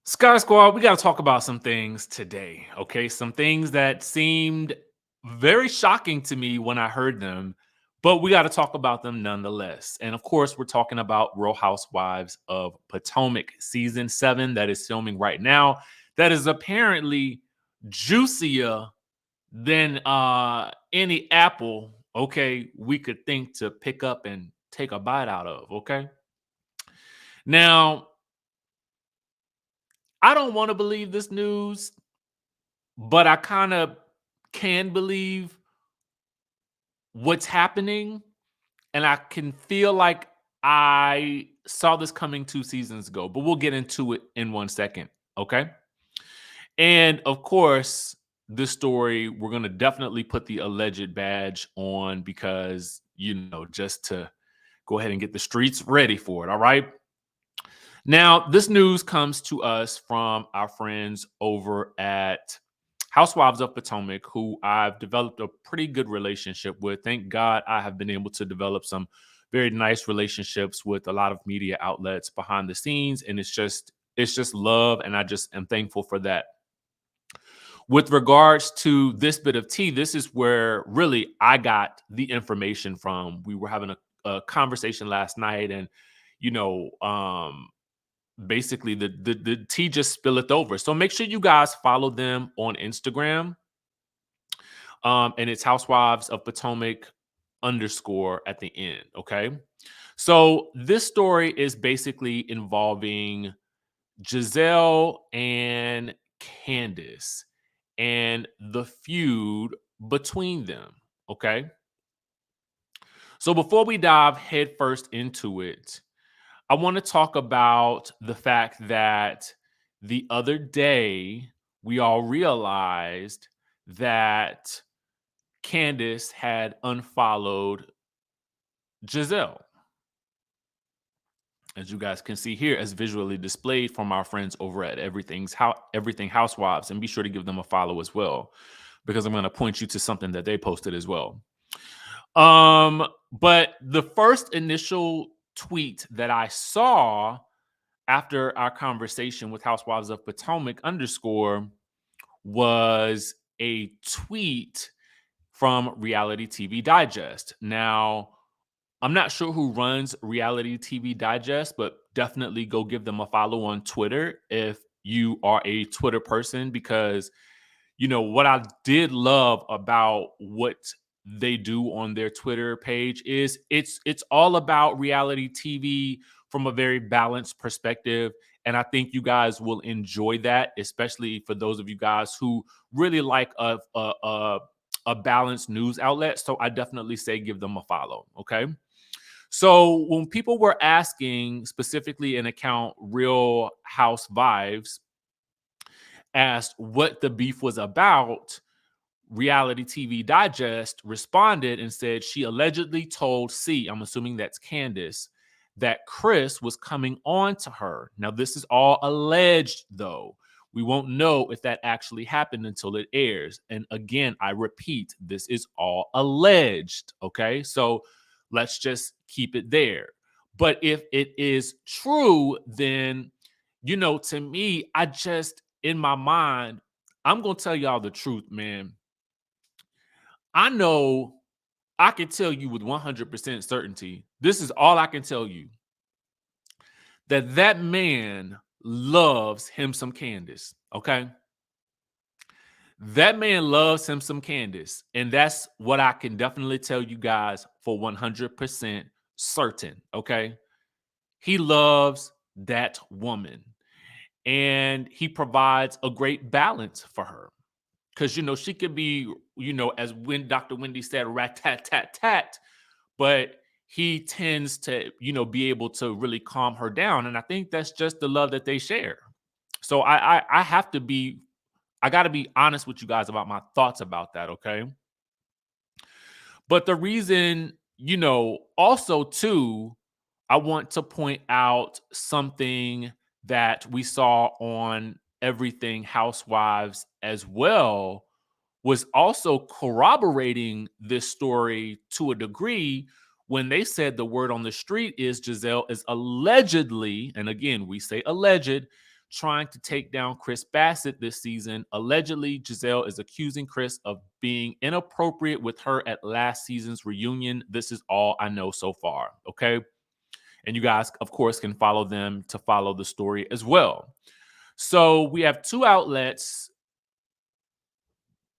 Sky Squad, we got to talk about some things today. Okay. Some things that seemed very shocking to me when I heard them, but we got to talk about them nonetheless. And of course, we're talking about Real Housewives of Potomac season 7 that is filming right now. That is apparently juicier than any apple, okay, we could think to pick up and take a bite out of. Okay. Now, I don't want to believe this news, but I kind of can believe what's happening. And I can feel like I saw this coming 2 seasons ago, but we'll get into it in 1 second. Okay. And of course, this story, we're going to definitely put the alleged badge on because, just to go ahead and get the streets ready for it. All right. Now, this news comes to us from our friends over at Housewives of Potomac, who I've developed a pretty good relationship with. Thank God I have been able to develop some very nice relationships with a lot of media outlets behind the scenes. And it's just love. And I just am thankful for that. With regards to this bit of tea, this is where really I got the information from. We were having a conversation last night, and you know, um, basically the tea just spilleth over. So make sure you guys follow them on Instagram. And it's Housewives of Potomac underscore at the end. Okay. So this story is basically involving Giselle and Candiace and the feud between them. Okay. So before we dive headfirst into it, I want to talk about the fact that the other day we all realized that Candiace had unfollowed Giselle. As you guys can see here, as visually displayed from our friends over at Everything Housewives, and be sure to give them a follow as well, because I'm going to point you to something that they posted as well. But the first initial tweet that I saw after our conversation with Housewives of Potomac underscore was a tweet from Reality TV Digest. Now, I'm not sure who runs Reality TV Digest, but definitely go give them a follow on Twitter if you are a Twitter person, because what I did love about what they do on their Twitter page is it's all about reality TV from a very balanced perspective. And I think you guys will enjoy that, especially for those of you guys who really like a balanced news outlet. So I definitely say give them a follow. Okay. So when people were asking specifically an account Real House Vibes asked what the beef was about, Reality TV Digest responded and said she allegedly told I'm assuming that's Candiace, that Chris was coming on to her. Now, this is all alleged, though. We won't know if that actually happened until it airs. And again, I repeat, this is all alleged. Okay. So let's just keep it there. But if it is true, then, to me, in my mind, I'm going to tell y'all the truth, man. I know I can tell you with 100% certainty, this is all I can tell you, that man loves him some Candiace, okay? That man loves him some Candiace, and that's what I can definitely tell you guys for 100% certain, okay? He loves that woman, and he provides a great balance for her. Because she could be, as when Dr. Wendy said, rat tat tat tat, but he tends to, be able to really calm her down. And I think that's just the love that they share. So I have to be, I got to be honest with you guys about my thoughts about that. Okay. But the reason, also too, I want to point out something that we saw on Everything Housewives as well, was also corroborating this story to a degree when they said the word on the street is Giselle is allegedly, and again, we say alleged, trying to take down Chris Bassett this season. Allegedly, Giselle is accusing Chris of being inappropriate with her at last season's reunion. This is all I know so far, okay? And you guys, of course, can follow them to follow the story as well. So we have two outlets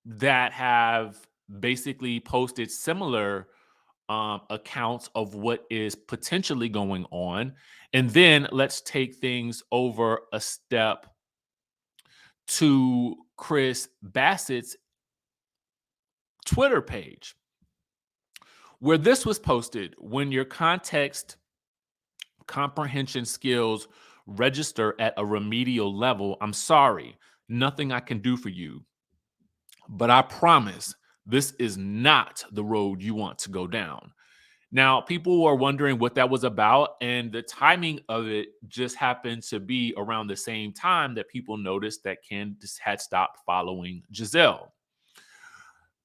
that have basically posted similar accounts of what is potentially going on. And then let's take things over a step to Chris Bassett's Twitter page, where this was posted. When your context comprehension skills register at a remedial level, I'm sorry, nothing I can do for you. But I promise this is not the road you want to go down. Now, people were wondering what that was about, and the timing of it just happened to be around the same time that people noticed that Candiace had stopped following Giselle,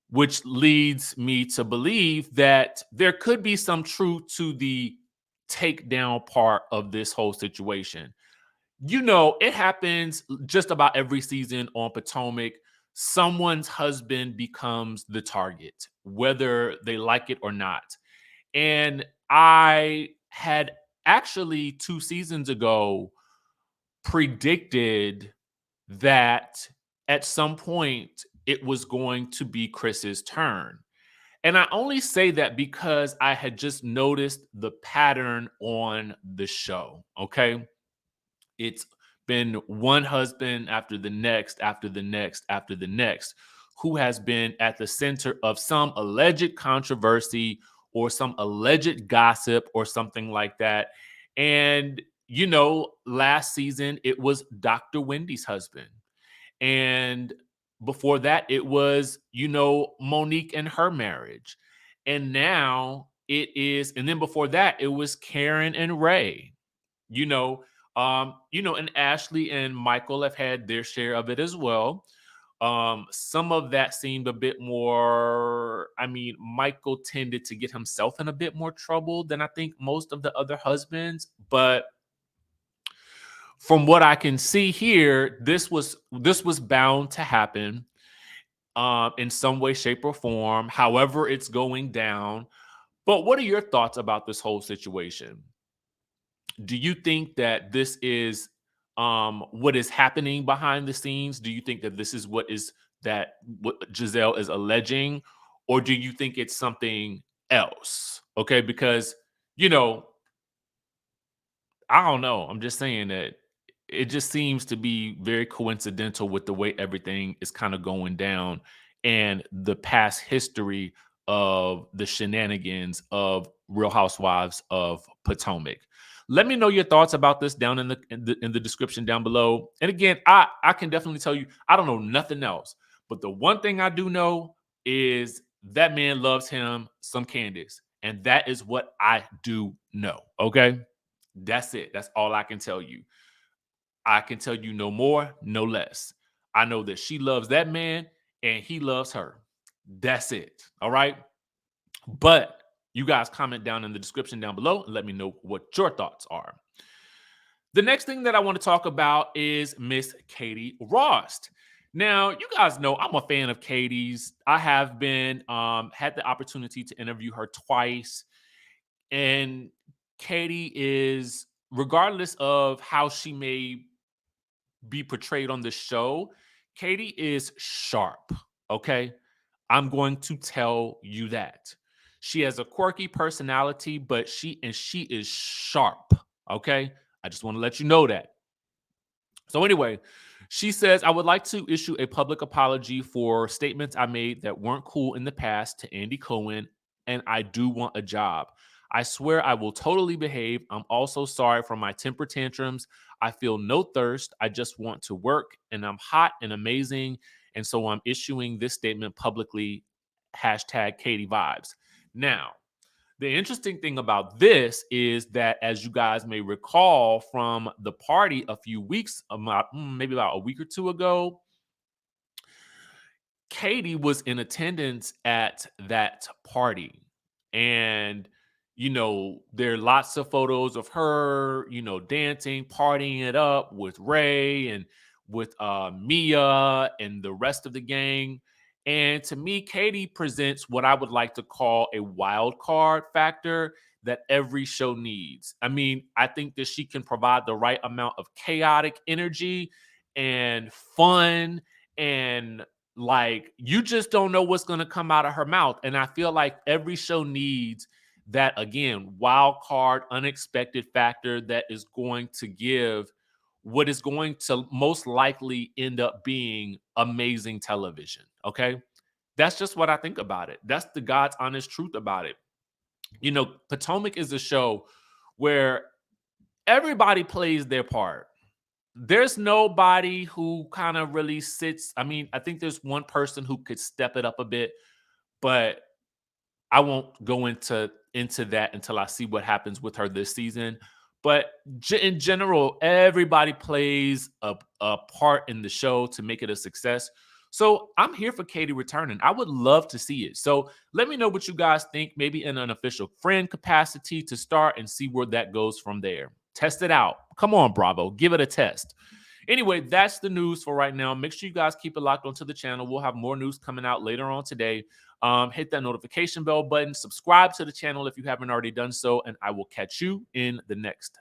which leads me to believe that there could be some truth to the takedown part of this whole situation. You know, it happens just about every season on Potomac. Someone's husband becomes the target, whether they like it or not. And I had actually 2 seasons ago predicted that at some point it was going to be Chris's turn. And I only say that because I had just noticed the pattern on the show. Okay. It's been one husband after the next, after the next, after the next, who has been at the center of some alleged controversy or some alleged gossip or something like that. And, you know, last season it was Dr. Wendy's husband. And before that, it was, you know, Monique and her marriage. And now it is, and then before that, it was Karen and Ray. You know, and Ashley and Michael have had their share of it as well. Some of that seemed a bit more. I mean, Michael tended to get himself in a bit more trouble than I think most of the other husbands. But from what I can see here, this was bound to happen in some way, shape, or form. However, it's going down. But what are your thoughts about this whole situation? Do you think that this is what is happening behind the scenes? Do you think that this is what Giselle is alleging, or do you think it's something else? Okay, because you know, I don't know. I'm just saying that it just seems to be very coincidental with the way everything is kind of going down and the past history of the shenanigans of Real Housewives of Potomac. Let me know your thoughts about this down in the description down below. And again, I can definitely tell you I don't know nothing else, but the one thing I do know is that man loves him some Candiace, and that is what I do know. Okay. That's it. That's all I can tell you. I can tell you no more, no less. I know that she loves that man and he loves her. That's it. All right. But you guys comment down in the description down below and let me know what your thoughts are. The next thing that I want to talk about is Miss Katie Rost. Now, you guys know I'm a fan of Katie's. I have been had the opportunity to interview her twice. And Katie is, regardless of how she may be portrayed on the show, Katie is sharp. Okay. I'm going to tell you that. She has a quirky personality, but she is sharp. Okay. I just want to let you know that. So anyway, she says, I would like to issue a public apology for statements I made that weren't cool in the past to Andy Cohen, and I do want a job. I swear I will totally behave. I'm also sorry for my temper tantrums. I feel no thirst. I just want to work, and I'm hot and amazing. And so I'm issuing this statement publicly. Hashtag Katie Vibes. Now, the interesting thing about this is that, as you guys may recall from the party a few weeks, maybe about a week or two ago, Katie was in attendance at that party. And, there are lots of photos of her, dancing, partying it up with Ray and with Mia and the rest of the gang. And to me, Katie presents what I would like to call a wild card factor that every show needs. I mean, I think that she can provide the right amount of chaotic energy and fun, and like you just don't know what's going to come out of her mouth. And I feel like every show needs that, again, wild card, unexpected factor that is going to give what is going to most likely end up being amazing television. Okay. That's just what I think about it. That's the God's honest truth about it. Potomac is a show where everybody plays their part. There's nobody who kind of really sits. I mean, I think there's one person who could step it up a bit, but I won't go into that until I see what happens with her this season. But in general, everybody plays a part in the show to make it a success. So I'm here for Katie returning. I would love to see it. So let me know what you guys think, maybe in an official friend capacity to start, and see where that goes from there. Test it out. Come on, Bravo. Give it a test. Anyway, that's the news for right now. Make sure you guys keep it locked onto the channel. We'll have more news coming out later on today. Hit that notification bell button. Subscribe to the channel if you haven't already done so. And I will catch you in the next